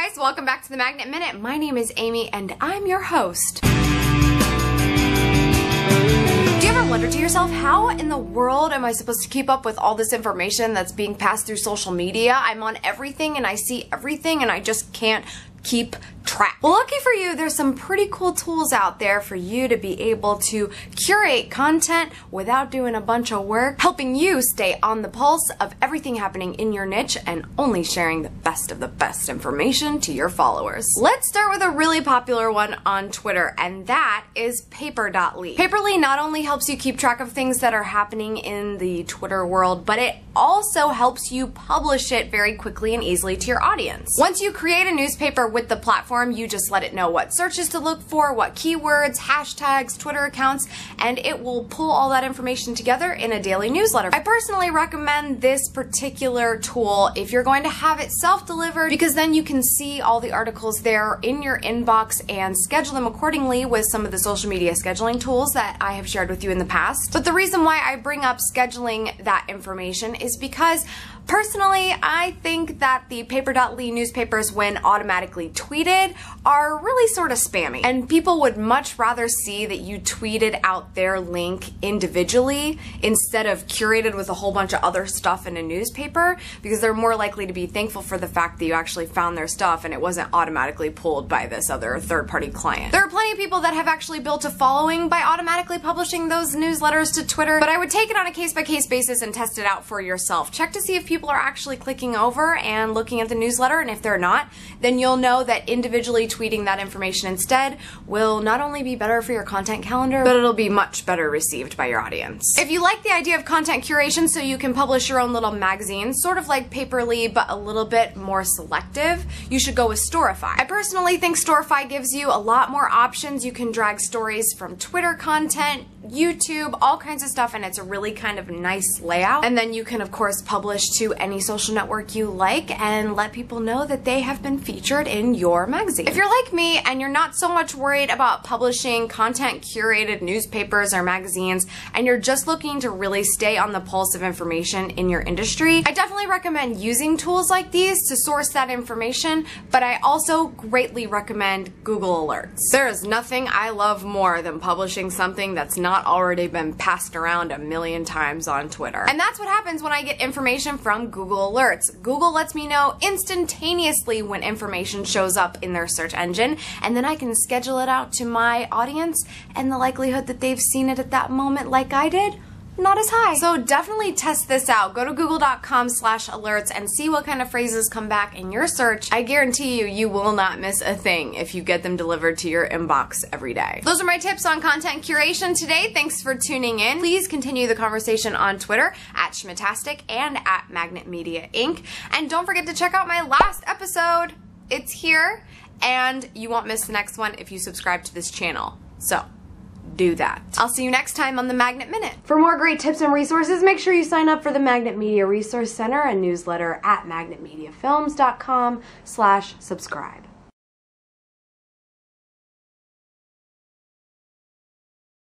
guys, welcome back to the Magnet Minute. My name is Amy and I'm your host. Do you ever wonder to yourself, how in the world am I supposed to keep up with all this information that's being passed through social media? I'm on everything and I see everything and I just can't keep track. Well, lucky for you, there's some pretty cool tools out there for you to be able to curate content without doing a bunch of work, helping you stay on the pulse of everything happening in your niche and only sharing the best of the best information to your followers. Let's start with a really popular one on Twitter, and that is Paper.ly. Paper.ly not only helps you keep track of things that are happening in the Twitter world, but it also helps you publish it very quickly and easily to your audience. Once you create a newspaper with the platform, you just let it know what searches to look for, what keywords, hashtags, Twitter accounts, and it will pull all that information together in a daily newsletter. I personally recommend this particular tool if you're going to have it self-delivered, because then you can see all the articles there in your inbox and schedule them accordingly with some of the social media scheduling tools that I have shared with you in the past. But the reason why I bring up scheduling that information is because personally, I think that the Paper.ly newspapers, when automatically tweeted, are really sort of spammy. And people would much rather see that you tweeted out their link individually instead of curated with a whole bunch of other stuff in a newspaper, because they're more likely to be thankful for the fact that you actually found their stuff and it wasn't automatically pulled by this other third-party client. There are plenty of people that have actually built a following by automatically publishing those newsletters to Twitter, but I would take it on a case-by-case basis and test it out for yourself. Check to see if people are actually clicking over and looking at the newsletter, and if they're not, then you'll know that individually tweeting that information instead will not only be better for your content calendar, but it'll be much better received by your audience. If you like the idea of content curation so you can publish your own little magazine, sort of like Paper.ly but a little bit more selective, you should go with Storify. I personally think Storify gives you a lot more options. You can drag stories from Twitter content, YouTube, all kinds of stuff, and it's a really kind of nice layout. And then you can of course publish to any social network you like and let people know that they have been featured in your magazine. If you're like me and you're not so much worried about publishing content curated newspapers or magazines, and you're just looking to really stay on the pulse of information in your industry, I definitely recommend using tools like these to source that information, but I also greatly recommend Google Alerts. There is nothing I love more than publishing something that's not already been passed around a million times on Twitter. And that's what happens when I get information from Google Alerts. Google lets me know instantaneously when information shows up in their search engine, and then I can schedule it out to my audience, and the likelihood that they've seen it at that moment like I did, not as high. So definitely test this out. Go to google.com/alerts and see what kind of phrases come back in your search. I guarantee you, you will not miss a thing if you get them delivered to your inbox every day. Those are my tips on content curation today. Thanks for tuning in. Please continue the conversation on Twitter at Schmitastic and at Magnet Media Inc. And don't forget to check out my last episode. It's here, and you won't miss the next one if you subscribe to this channel. So do that. I'll see you next time on the Magnet Minute. For more great tips and resources, make sure you sign up for the Magnet Media Resource Center, a newsletter at magnetmediafilms.com/subscribe.